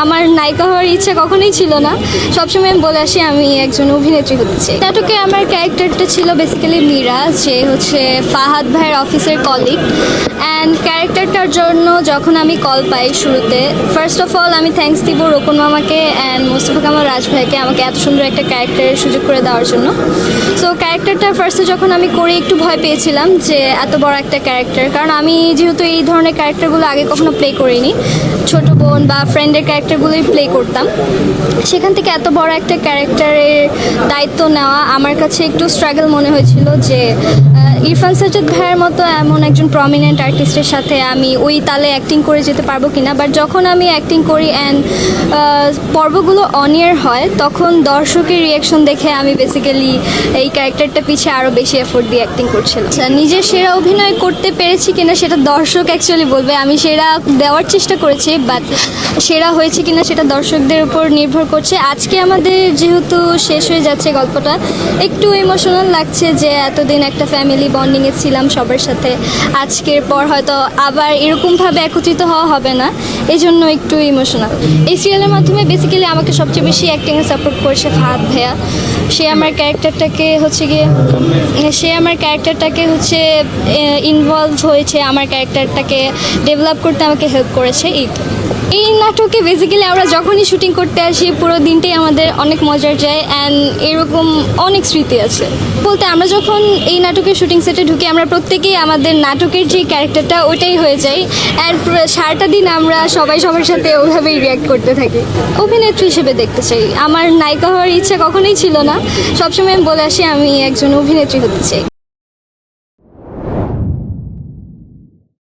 আমার নায়িকা হওয়ার ইচ্ছা কখনোই ছিল না, সবসময় আমি বলে আসি আমি একজন অভিনেত্রী হতে চাই। নাটকে আমার ক্যারেক্টারটা ছিল বেসিক্যালি মীরা, যে হচ্ছে ফাহাদ ভাইয়ের অফিসের কলিগ। অ্যান্ড ক্যারেক্টারটার জন্য যখন আমি কল পাই শুরুতে, ফার্স্ট অফ অল আমি থ্যাঙ্কস দিব রোকন মামাকে অ্যান্ড মোস্তফা কামাল রাজ ভাইকে আমাকে এত সুন্দর একটা ক্যারেক্টারের সুযোগ করে দেওয়ার জন্য। সো ক্যারেক্টারটা ফার্স্টে যখন আমি করে একটু ভয় পেয়েছিলাম যে এত বড় একটা ক্যারেক্টার, কারণ আমি যেহেতু এই ধরনের ক্যারেক্টারগুলো আগে কখনো প্লে করিনি, ছোটো বোন বা ফ্রেন্ডের ক্যারেক্টারগুলোই প্লে করতাম, সেখান থেকে এত বড় একটা ক্যারেক্টারের দায়িত্ব নেওয়া আমার কাছে একটু স্ট্রাগল মনে হয়েছিল যে ইরফান সাজ্জাদ ভাইয়ের মতো এমন একজন প্রমিনেন্ট আর্টিস্টের সাথে আমি ওই তালে অ্যাক্টিং করে যেতে পারবো কিনা। বাট যখন আমি অ্যাক্টিং করি অ্যান্ড পর্বগুলো অন ইয়ার হয়, তখন দর্শকের রিয়াকশন দেখে আমি বেসিক্যালি এই ক্যারেক্টারটা পিছিয়ে আরও বেশি এফোর্ট দিয়ে অ্যাক্টিং করছিলাম। নিজের সেরা অভিনয় করতে পেরেছি কিনা সেটা দর্শক অ্যাকচুয়ালি বলবে। আমি সেরা দেওয়ার চেষ্টা করেছি, বাট সেরা হয়েছে কিনা সেটা দর্শকদের উপর নির্ভর করছে। আজকে আমাদের যেহেতু শেষ হয়ে যাচ্ছে গল্পটা, একটু ইমোশনাল লাগছে যে এতদিন একটা ফ্যামিলি বন্ডিংয়ে ছিলাম সবার সাথে, আজকের পর হয়তো আবার এরকমভাবে একত্রিত হওয়া হবে না, এই জন্য একটু ইমোশনাল। এই সিরিয়ালের মাধ্যমে বেসিক্যালি আমাকে সবচেয়ে বেশি অ্যাক্টিংয়ে সাপোর্ট করেছে ফাহাদ ভাইয়া। সে আমার ক্যারেক্টারটাকে ইনভলভ হয়েছে, আমার ক্যারেক্টারটাকে ডেভেলপ করতে আমাকে হেল্প করেছে। এই নাটকে বেসিক্যালি আমরা যখনই শুটিং করতে আসি পুরো দিনটাই আমাদের অনেক মজার যায় অ্যান্ড এরকম অনেক স্মৃতি আছে বলতে। আমরা যখন এই নাটকের শুটিং সেটে ঢুকি, আমরা প্রত্যেকেই আমাদের নাটকের যে ক্যারেক্টারটা ওইটাই হয়ে যাই অ্যান্ড সারাটা দিন আমরা সবাই সবার সাথে ওইভাবেই রিয়াক্ট করতে থাকি। অভিনেত্রী হিসেবে দেখতে চাই, আমার নায়িকা হওয়ার ইচ্ছা কখনোই ছিল না, সবসময় আমি বলে আসি আমি একজন অভিনেত্রী হতে চাই।